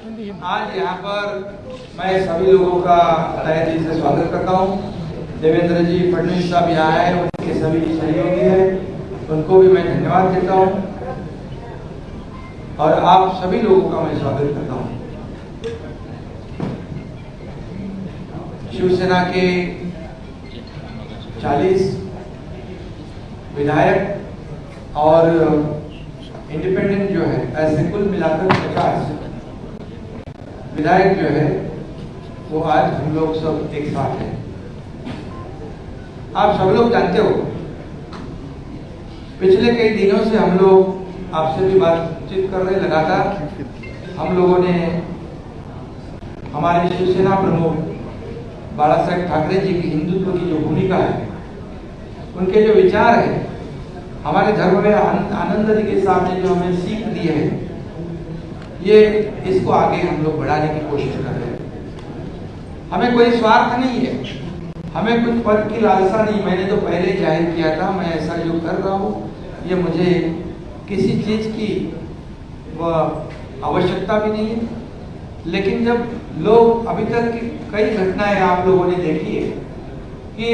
आज यहाँ पर मैं सभी लोगों का तहे दिल से स्वागत करता हूँ। देवेंद्र जी फडणवीस साहब यहाँ आए, उनके सभी सहयोगी हैं, उनको भी मैं धन्यवाद देता हूँ और आप सभी लोगों का मैं स्वागत करता हूँ। शिवसेना के 40 विधायक और इंडिपेंडेंट जो है, ऐसे कुल मिलाकर 50 विधायक जो है वो आज हम लोग सब एक साथ हैं। आप सब लोग जानते हो, पिछले कई दिनों से हम लोग आपसे भी बातचीत कर रहे लगातार। हम लोगों ने हमारे शिवसेना प्रमुख बाला साहेब ठाकरे जी की हिंदुत्व की जो भूमिका है, उनके जो विचार है, हमारे धर्म में आनंद के सामने जो हमें सीख दी है, ये इसको आगे हम लोग बढ़ाने की कोशिश कर रहे हैं। हमें कोई स्वार्थ नहीं है, हमें कुछ पद की लालसा नहीं। मैंने तो पहले जाहिर किया था, मैं ऐसा जो कर रहा हूँ ये मुझे किसी चीज की आवश्यकता भी नहीं है। लेकिन जब लोग अभी तक की कई घटनाएं आप लोगों ने देखी है कि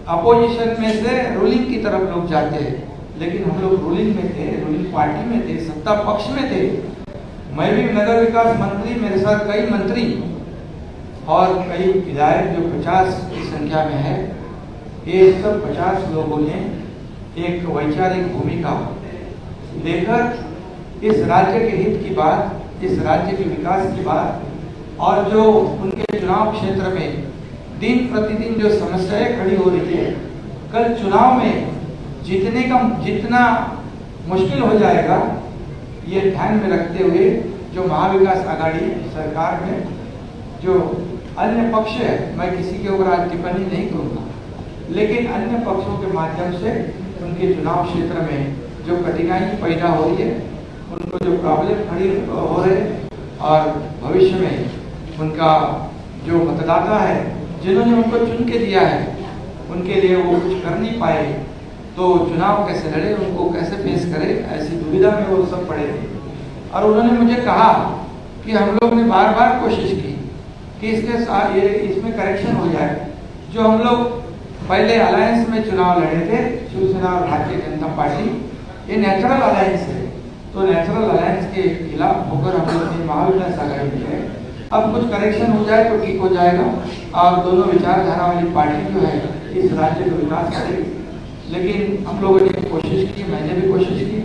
अपोजिशन में से रूलिंग की तरफ लोग जाते हैं, लेकिन हम लोग रूलिंग में थे, रूलिंग पार्टी में थे, सत्ता पक्ष में थे। मैं भी नगर विकास मंत्री, मेरे साथ कई मंत्री और कई विधायक जो 50 की संख्या में है, ये सब 50 लोगों ने एक वैचारिक भूमिका लेकर इस राज्य के हित की बात, इस राज्य के विकास की बात और जो उनके चुनाव क्षेत्र में दिन प्रतिदिन जो समस्याएं खड़ी हो रही है, कल चुनाव में जीतने का जितना मुश्किल हो जाएगा, ये ध्यान में रखते हुए जो महाविकास आघाड़ी सरकार में जो अन्य पक्ष है, मैं किसी के ऊपर आज टिप्पणी नहीं करूँगा, लेकिन अन्य पक्षों के माध्यम से उनके चुनाव क्षेत्र में जो कठिनाई पैदा हो रही है, उनको जो प्रॉब्लम खड़ी हो रहे और भविष्य में उनका जो मतदाता है, जिन्होंने उनको चुन के दिया है, उनके लिए वो कुछ कर नहीं पाए, तो चुनाव कैसे लड़े, उनको कैसे फेस करे, ऐसी दुविधा में वो सब पड़े थे। और उन्होंने मुझे कहा कि हम लोग ने बार बार कोशिश की कि इसके साथ ये इसमें करेक्शन हो जाए। जो हम लोग पहले अलायंस में चुनाव लड़े थे, शिवसेना और भारतीय जनता पार्टी, ये नेचुरल अलायंस है, तो नेचुरल अलायंस के खिलाफ होकर हम लोग ने महाविकास आघाड़ी की है। अब कुछ करेक्शन हो जाए तो ठीक हो जाएगा और दोनों विचारधारा वाली पार्टी जो है इस राज्य का विकास करेगी। लेकिन हम लोगों ने कोशिश की, मैंने भी कोशिश की,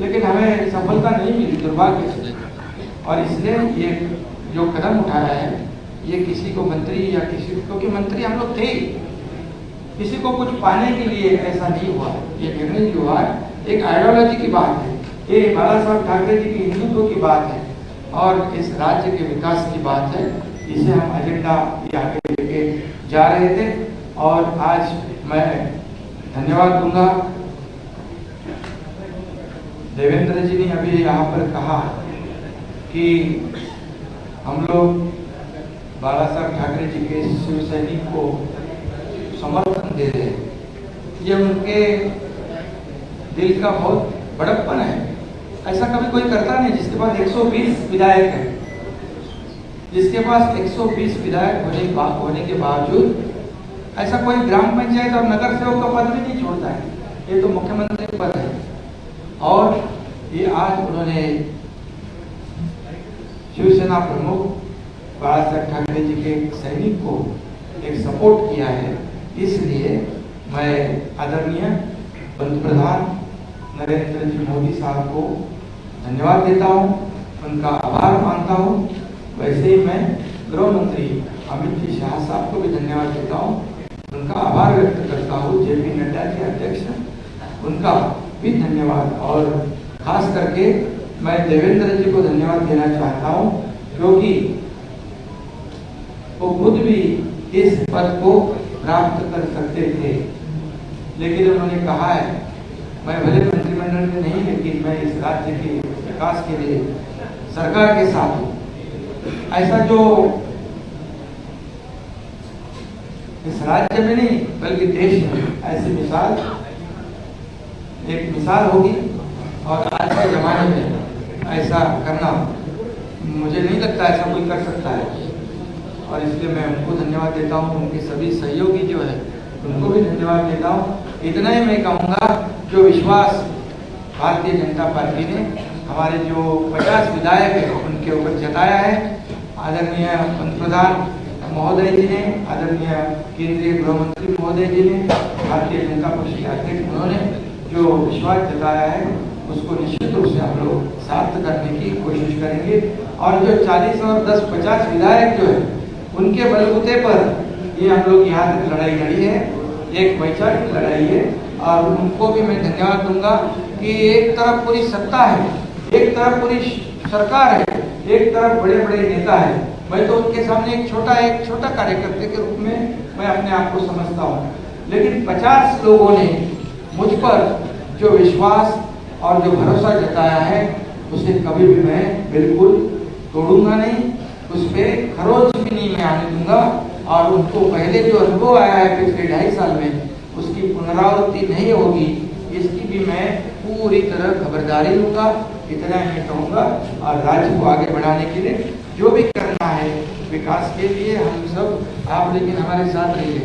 लेकिन हमें सफलता नहीं मिली, दुर्भाग्य से। और इसलिए ये जो कदम उठाया है, ये किसी को मंत्री या किसी, क्योंकि मंत्री हम लोग थे, किसी को कुछ पाने के लिए ऐसा नहीं हुआ। ये निर्णय जो हुआ है एक आइडियोलॉजी की बात है, ये बाला साहब ठाकरे जी की हिंदुत्व की बात है और इस राज्य के विकास की बात है। इसे हम एजेंडा आगे लेके जा रहे थे और आज मैं धन्यवाद दूंगा। देवेंद्र जी ने अभी यहाँ पर कहा कि हम लोग बाला साहब ठाकरे जी के शिव सैनिक को समर्थन दे रहे हैं। ये उनके दिल का बहुत बड़प्पन है। ऐसा कभी कोई करता नहीं, जिसके पास 120 विधायक है, जिसके पास 120 विधायक होने के बावजूद ऐसा कोई ग्राम पंचायत और नगर सेवक का पद भी नहीं छोड़ता है। ये तो मुख्यमंत्री पद है और ये आज उन्होंने शिवसेना प्रमुख बाला साहेब ठाकरे जी के सैनिक को एक सपोर्ट किया है। इसलिए मैं आदरणीय पंतप्रधान नरेंद्र जी मोदी साहब को धन्यवाद देता हूँ, उनका आभार मानता हूँ। वैसे ही मैं गृह मंत्री अमित जी शाह साहब को भी धन्यवाद देता हूँ, उनका आभार व्यक्त करता हूँ। जेपी नड्डा के अध्यक्ष, उनका भी धन्यवाद। और खास करके मैं देवेंद्र जी को धन्यवाद देना चाहता हूँ, क्योंकि वो खुद भी इस पद को प्राप्त कर सकते थे, लेकिन उन्होंने कहा है मैं भले मंत्रिमंडल में नहीं, लेकिन मैं इस राज्य के विकास के लिए सरकार के साथ हूँ। ऐसा जो इस राज्य में नहीं बल्कि देश में ऐसी मिसाल, एक मिसाल होगी और आज के जमाने में ऐसा करना मुझे नहीं लगता ऐसा कोई कर सकता है, और इसलिए मैं उनको धन्यवाद देता हूँ। उनके सभी सहयोगी जो है उनको भी धन्यवाद देता हूँ। इतना ही मैं कहूँगा, जो विश्वास भारतीय जनता पार्टी ने हमारे जो 50 विधायक हैं उनके ऊपर जताया है, आदरणीय पंतप्रधान महोदय जी ने, आदरणीय केंद्रीय गृह मंत्री महोदय जी ने, भारतीय जनता पार्टी के अध्यक्ष उन्होंने जो विश्वास जताया है उसको निश्चित रूप से हम लोग सार्थ करने की कोशिश करेंगे। और जो 40 और 10-50 विधायक जो है उनके बलबूते पर ये हम लोग यहाँ तक लड़ाई लड़ी है, एक वैचारिक लड़ाई है। और उनको भी मैं धन्यवाद दूंगा कि एक तरफ पूरी सत्ता है, एक तरफ पूरी सरकार है, एक तरफ बड़े बड़े नेता है। मैं तो उनके सामने एक छोटा कार्यकर्ता के रूप में मैं अपने आप को समझता हूँ, लेकिन 50 लोगों ने मुझ पर जो विश्वास और जो भरोसा जताया है उसे कभी भी मैं बिल्कुल तोड़ूंगा नहीं, उस पर खरोच भी नहीं मैं आने दूंगा। और उनको पहले जो अनुभव आया है पिछले 2.5 साल में उसकी पुनरावृत्ति नहीं होगी, इसकी भी मैं पूरी तरह खबरदारी लूंगा। इतना मैं कहूँगा। और राज्य को आगे बढ़ाने के लिए जो भी करना है विकास के लिए हम सब, आप लेकिन हमारे साथ रहिए।